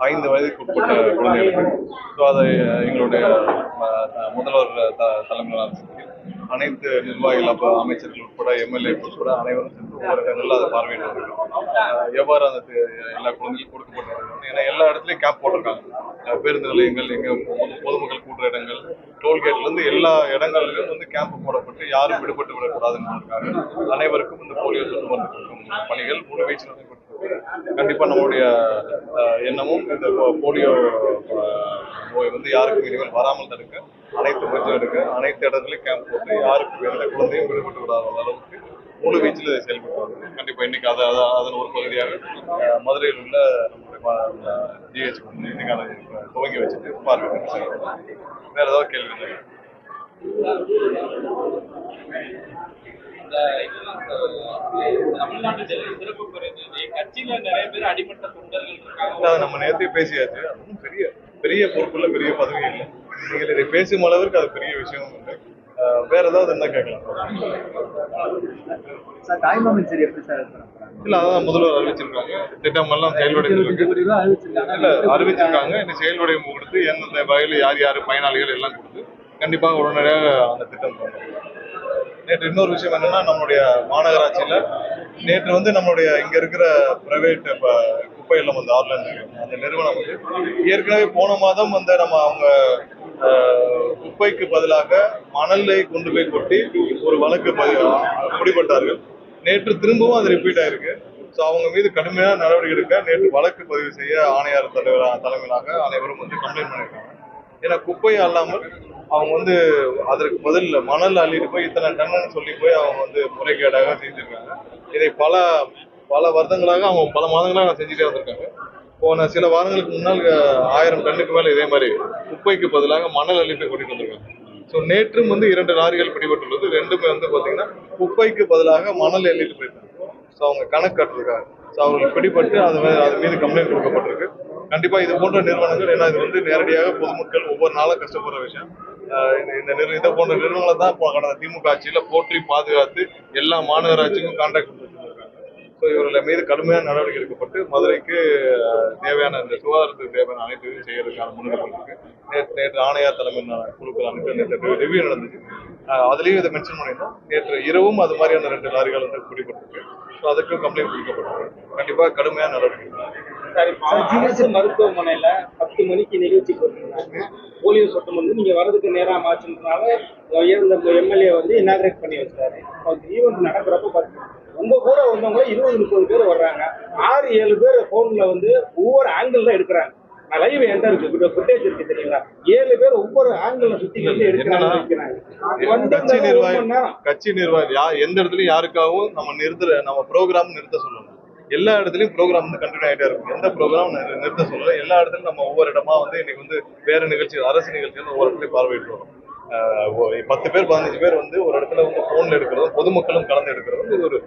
5 வயதுக்கு உட்பட்ட குழந்தைகளுக்கு. ஸோ அதை எங்களுடைய முதல்வர் தலைமையிலான அனைத்து நிர்வாகிகள், அப்போ அமைச்சர்கள் உட்பட, எம்எல்ஏ உட்பட அனைவரும் சென்று ஒவ்வொரு இடங்களில் அதை பார்வையிட்டு வந்திருக்கோம். எவ்வாறு அந்த எல்லா குழந்தைகளுக்கும் கொடுக்கப்பட்டிருக்காங்க. ஏன்னா எல்லா இடத்துலையும் கேம்ப் போட்டிருக்காங்க. பேருந்து நிலையங்கள், எங்க பொதுமக்கள் கூட்டுற இடங்கள், டோல்கேட்ல இருந்து எல்லா இடங்களிலும் வந்து கேம்ப் போடப்பட்டு யாரும் விடுபட்டு விடக்கூடாது என்பதற்காக அனைவருக்கும் இந்த போலியோ சொட்டு மருந்து கொடுக்கும் பணிகள் முழு வீச்சில் நடைபெற்று. கண்டிப்பா நம்மளுடைய எண்ணமும் இந்த போலியோ நோய் வந்து யாருக்கும் இனிமேல் வராமல் தடுக்க அனைத்து முயற்சியும் எடுக்க, அனைத்து இடத்துலையும் கேம்ப் போட்டு யாருக்கும் எந்த குழந்தையும் விடுபட்டு விடாத அளவுக்கு முழு வீச்சில் செயல்பட்டு வருது. கண்டிப்பா இன்னைக்கு அதன் ஒரு பகுதியாக மதுரையில் உள்ள நம்மளுடைய ஜிஹெச் வந்து இன்னைக்கான துவங்கி வச்சுட்டு பார்வை. வேற ஏதாவது கேள்வி? நம்ம நேரத்தையே பேசியாச்சு. அதுவும் பெரிய பெரிய பொறுப்புல பெரிய பதவி இல்லை. நீங்கள் இதை பேசும் அளவிற்கு அது பெரிய விஷயம் இல்லை. வேற ஏதாவது என்ன கேட்கலாம்? இல்ல, அதான் முதல்வர் அறிவிச்சிருக்காங்க. திட்டம் எல்லாம் செயல்படுத்திருக்கு. இல்ல, அறிவிச்சிருக்காங்க. இன்னும் செயல்படையும் கொடுத்து எந்தெந்த வகையில் யார் யார் பயனாளிகள் எல்லாம் கொடுத்து கண்டிப்பாக உடனடியாக அந்த திட்டம். நேற்று இன்னொரு விஷயம் என்னன்னா, நம்மளுடைய மாநகராட்சியில நேற்று வந்து நம்மளுடைய இங்க இருக்கிற பிரைவேட் குப்பை இல்லம் வந்து ஆர்லாந்து அந்த நிறுவனம் வந்து ஏற்கனவே போன மாதம் வந்து அவங்க குப்பைக்கு பதிலாக மணலை கொண்டு போய் கொட்டி ஒரு வழக்கு பிடிபட்டார்கள். நேற்று திரும்பவும் அது ரிப்பீட் ஆயிருக்கு. ஸோ அவங்க மீது கடுமையான நடவடிக்கை எடுக்க நேற்று வழக்கு பதிவு செய்ய ஆணையாளர் தலைமையிலாக அனைவரும் வந்து கம்ப்ளைண்ட் பண்ணியிருக்காங்க. ஏன்னா குப்பை அல்லாமல் அவங்க வந்து அதற்கு பதில் மணல் அள்ளிட்டு போய் இத்தனை டன்னு சொல்லி போய் அவங்க வந்து முறைகேடாக செஞ்சிருக்காங்க. இதை பல பல வருடங்களாக அவங்க பல மாதங்களாக செஞ்சுட்டே வந்திருக்காங்க. போன சில வாரங்களுக்கு முன்னால் 1000 டன்னுக்கு மேல இதே மாதிரி குப்பைக்கு பதிலாக மணல் அள்ளிட்டு கொட்டிட்டு வந்திருக்காங்க. ஸோ நேற்றும் வந்து 2 லாரிகள் பிடிபட்டுள்ளது. ரெண்டுமே வந்து பாத்தீங்கன்னா குப்பைக்கு பதிலாக மணல் அள்ளிட்டு போயிருக்காங்க. ஸோ அவங்க கணக்கு கட்டிருக்காங்க. ஸோ அவங்களுக்கு பிடிபட்டு அது மீது கம்ப்ளைண்ட் கொடுக்கப்பட்டிருக்கு. கண்டிப்பா இது போன்ற நிறுவனங்கள், ஏன்னா இது வந்து நேரடியாக பொதுமக்கள் ஒவ்வொரு நாளும் கஷ்டப்படுற விஷயம். இதை போன்ற நிறுவனங்களை தான் கடந்த திமுக ஆட்சியில போற்றி பாதுகாத்து எல்லா மாநகராட்சிக்கும் கான்ட்ராக்ட் கொடுத்துருக்காங்க. ஸோ இவர்கள் மீது கடுமையான நடவடிக்கை எடுக்கப்பட்டு மதுரைக்கு தேவையான இந்த சுகாதாரத்துக்கு தேவையான அனைத்து செய்யறதுக்கான முன்னெடுப்பு இருக்கு. நேற்று ஆணையார் தலைமையிலான குழுக்கள் அனுப்பி நேற்று ரிவ்யூ நடந்துச்சு. அதுலயும் இதை மென்ஷன் பண்ணியிருந்தோம். நேற்று இரவும் அது மாதிரியான 2 லாரிகள் வந்து பிடிபட்டிருக்கு. ஸோ அதுக்கும் கம்ப்ளைண்ட் கொடுக்கப்பட்டிருக்கு. கண்டிப்பா கடுமையான நடவடிக்கை. அரசு மருத்துவமனையில 10 மணிக்கு நிகழ்ச்சி போட்டிருந்தாங்க. போலியோ சொட்டு மருந்து நீங்க வர்றதுக்கு நேரம் ஆச்சுன்றதுனால எம்எல்ஏ வந்து இனாகிரேட் பண்ணி வச்சாரு. ஈவெண்ட் நடக்கிறப்ப உங்க கூட வந்தவங்க 20-30 பேர் வர்றாங்க. 6-7 பேர் போன்ல வந்து ஒவ்வொரு ஆங்கிள் தான் எடுக்கிறாங்க. லைவ் என்கிட்ட இருக்கு, ஃபுட்டேஜ் இருக்கு, தெரியுங்களா? 7 பேர் ஒவ்வொரு ஆங்கிள் சுத்தி வந்து எடுக்கிறாங்க. கட்சி நிர்வாகி எந்த இடத்துலயும் யாருக்காகவும் நம்ம ப்ரோக்ராம் நிறுத்த சொல்லணும். எல்லா இடத்துலயும் ப்ரோக்ராம் வந்து கண்டினியூ ஆகிட்டே இருக்கும். எந்த ப்ரோக்ராம் நிறுத்த சொல்லல. எல்லா இடத்துலயும் நம்ம ஒவ்வொரு இடமா வந்து இன்னைக்கு வந்து வேற நிகழ்ச்சிகள், அரசு நிகழ்ச்சிகள் ஒவ்வொரு இடத்துலயும் பார்வையிட்டு வரும். 10 பேர் 15 பேர் வந்து ஒரு இடத்துல வந்து போன்ல எடுக்கிறதும் பொதுமக்களும் கலந்து எடுக்கிறதும் இது ஒரு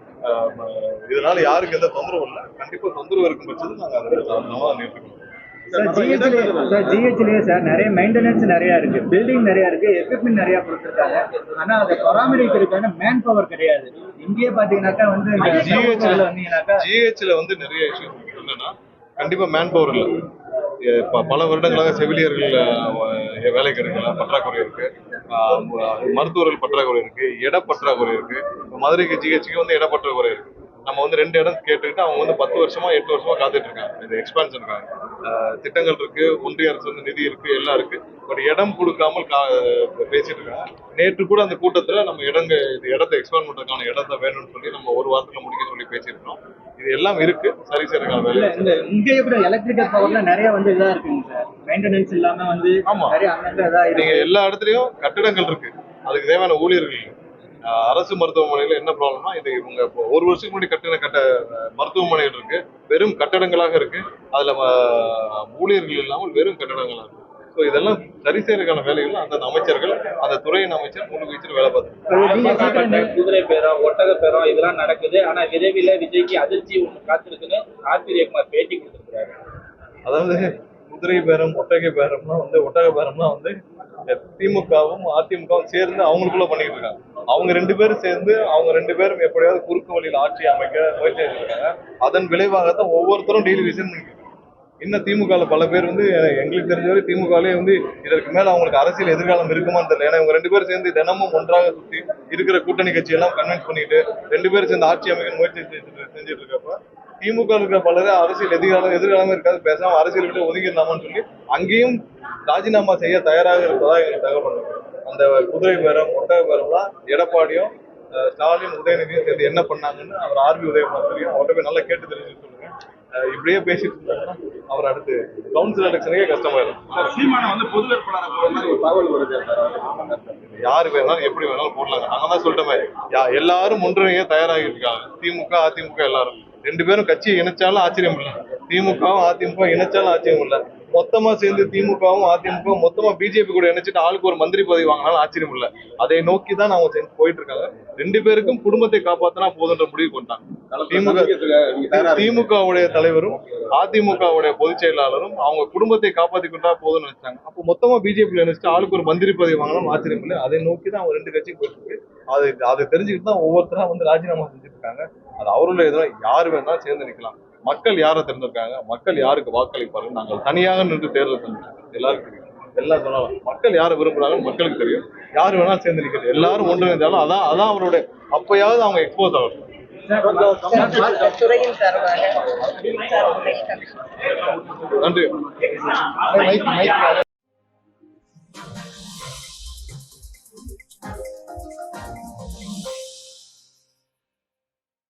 இதனால யாருக்கு எந்த தொந்தரவும் இல்லை. கண்டிப்பா தொந்தரவு இருக்கும் பட்சத்தில் நாங்கள் அதை நிறுத்திக்கணும். ஜிஹெச்லயே சார் நிறைய மெயின்டெனன்ஸ் நிறைய இருக்கு, பில்டிங் நிறைய இருக்கு, எக்யூப்மெண்ட் நிறைய கொடுத்துருக்காங்க. ஆனா அதை பராமரிக்கிறதுக்கான மேன் பவர் கிடையாது. இங்கேயே பாத்தீங்கன்னாக்கா வந்து ஜிஹெச்ல வந்து நிறைய இஷ்யூ என்னன்னா, கண்டிப்பா மேன் பவர் இல்லை. பல வருடங்களாக செவிலியர்கள் வேலைக்கு எடுக்கல, பற்றாக்குறை இருக்கு. மருத்துவர்கள் பற்றாக்குறை இருக்கு, இட பற்றாக்குறை இருக்கு. மதுரைக்கு ஜிஹெச்சுக்கு வந்து இட பற்றாக்குறை இருக்கு. நம்ம வந்து 2 இடம் கேட்டுக்கிட்டு அவங்க வந்து 10 வருஷமா 8 வருஷமா காத்துட்டு இருக்காங்க. இது எக்ஸ்பான்ஷனுக்காக திட்டங்கள் இருக்கு, ஒன்றிய அரசு வந்து நிதி இருக்கு, எல்லாம் இருக்கு. பட் இடம் கொடுக்காமல் பேசிட்டு இருக்காங்க. நேற்று கூட அந்த கூட்டத்துல நம்ம இடத்தை எக்ஸ்பாண்ட் பண்றதுக்கான இடத்தை வேணும்னு சொல்லி நம்ம ஒரு வாரத்துல முடிக்க சொல்லி பேசியிருக்கோம். இது எல்லாம் இருக்கு, சரி செய்யறதுக்கான வேலை. இங்கே கூட எலக்ட்ரிக்கல் பவர்ல நிறைய வந்து இதா இருக்குங்க சார். மெயின்டெனன்ஸ் இல்லாம வந்து நீங்க எல்லா இடத்துலயும் கட்டிடங்கள் இருக்கு, அதுக்கு தேவையான ஊழியர்கள். அரசு மருத்துவமனையில என்ன ப்ராப்ளம்னா, இது இவங்க ஒரு வருஷத்துக்கு முன்னாடி கட்ட மருத்துவமனைகள் இருக்கு, வெறும் கட்டடங்களாக இருக்கு. அதுல ஊழியர்கள் இல்லாமல் வெறும் கட்டடங்களாக இருக்கு. ஸோ இதெல்லாம் சரி செய்யறதுக்கான வேலைகள் அந்த அமைச்சர்கள், அந்த துறையின் அமைச்சர் முழு வீச்சில் வேலை பார்த்து. குதிரை பேரம், ஒட்டக பேரம் இதெல்லாம் நடக்குது. ஆனா விரைவில் விஜய்க்கு அதிர்ச்சி ஒண்ணு காத்திருக்குன்னு ஆர்பிஎக்குமார் பேட்டி கொடுத்திருக்கிறாரு. அதாவது குதிரை பேரம், ஒட்டகை பேரம்னா வந்து திமுகவும் அதிமுகவும் சேர்ந்து அவங்களுக்குள்ள பண்ணிட்டு இருக்காங்க. அவங்க 2 பேரும் சேர்ந்து அவங்க 2 பேரும் எப்படியாவது குறுக்கு வழியில் ஆட்சி அமைக்க முயற்சி செஞ்சிருக்காங்க. அதன் விளைவாகத்தான் ஒவ்வொருத்தரும் டெய்லி ரிசைன் பண்ணிருக்காங்க. இன்னும் திமுகவில் பல பேர் வந்து எங்களுக்கு தெரிஞ்சவரை திமுகவிலே வந்து இதற்கு மேல அவங்களுக்கு அரசியல் எதிர்காலம் இருக்குமான்னு தெரியல. ஏன்னா இவங்க 2 பேரும் சேர்ந்து தினமும் ஒன்றாக சுற்றி இருக்கிற கூட்டணி கட்சியெல்லாம் கன்வின்ஸ் பண்ணிட்டு 2 பேரும் சேர்ந்து ஆட்சி அமைக்க முயற்சி செஞ்சுட்டு இருக்கப்ப திமுக இருக்கிற பலரை அரசியல் எதிர்காலமே இருக்காது, பேசாம அரசியல் விட்டு ஒதுங்கிடலாமான்னு சொல்லி அங்கேயும் ராஜினாமா செய்ய தயாராக இருப்பதா எங்களுக்கு தகவல். அந்த குதிரை பேரம் ஒட்டக பேரம்லாம் எடப்பாடியும் ஸ்டாலின் உதயநிதியும் சேர்ந்து என்ன பண்ணாங்கன்னு அவர் ஆர்பி உதயகுமார் தெரியும், அவர்கிட்ட போய் நல்லா கேட்டு தெரிஞ்சு சொல்லுங்க. இப்படியே பேசிட்டு இருந்தாங்கன்னா அவர் அடுத்து கவுன்சில் எலெக்ஷனுக்கே கஷ்டமாயிடும். சீமான வந்து பொது வேட்பாளர் போற மாதிரி ஒரு தகவல் வருது. யாரு வேணாலும் எப்படி வேணாலும் போடலாங்க. நாங்க தான் சொல்லிட்டோமே, எல்லாரும் ஒன்றிணைய தயாராகி இருக்காங்க. திமுக அதிமுக எல்லாரும் 2 பேரும் கட்சியை இணைச்சாலும் ஆச்சரியம் இல்லை, திமுகவும் அதிமுக இணைச்சாலும் ஆச்சரியம் இல்லை. மொத்தமா சேர்ந்து திமுகவும் அதிமுக மொத்தமா பிஜேபி கூட இணைச்சிட்டு ஆளுக்கு ஒரு மந்திரி பதவி வாங்கினாலும் ஆச்சரியம் இல்லை. அதை நோக்கி தான் அவங்க போயிட்டு இருக்காங்க. 2 பேருக்கும் குடும்பத்தை காப்பாத்தினா போதுன்ற முடிவு கொண்டாங்க. திமுகவுடைய தலைவரும் அதிமுகவுடைய பொதுச் செயலாளரும் அவங்க குடும்பத்தை காப்பாத்தி கொண்டா போதும்னு நினைச்சாங்க. அப்போ மொத்தமா பிஜேபியில நினைச்சிட்டு ஆளுக்கு ஒரு மந்திரி பதவி வாங்கினாலும் ஆச்சரியம் இல்லை. அதை நோக்கி தான் அவங்க 2 கட்சியும் போயிட்டு இருக்கு. அதை தெரிஞ்சுக்கிட்டு தான் ஒவ்வொருத்தரா வந்து ராஜினாமா செஞ்சுட்டு இருக்காங்க. அது அவருடைய இதெல்லாம் யாரு வேணாலும் சேர்ந்து நிற்கலாம். மக்கள் யாரை தேர்ந்தெடுக்காங்க, மக்கள் யாருக்கு வாக்களிப்பாங்க, நாங்கள் தனியாக நின்று தேர்தல் செஞ்சோம், எல்லாருக்கும் தெரியும். எல்லாம் சொல்லலாம், மக்கள் யாரை விரும்புறாங்கன்னு மக்களுக்கு தெரியும். யாரு வேணாலும் சேர்ந்து நிற்கிறது, எல்லாரும் ஒன்றிணைந்தாலும் அதான் அவருடைய அப்பயாவது அவங்க எக்ஸ்போஸ் ஆகும். துறையின் சார்பாக நன்றி.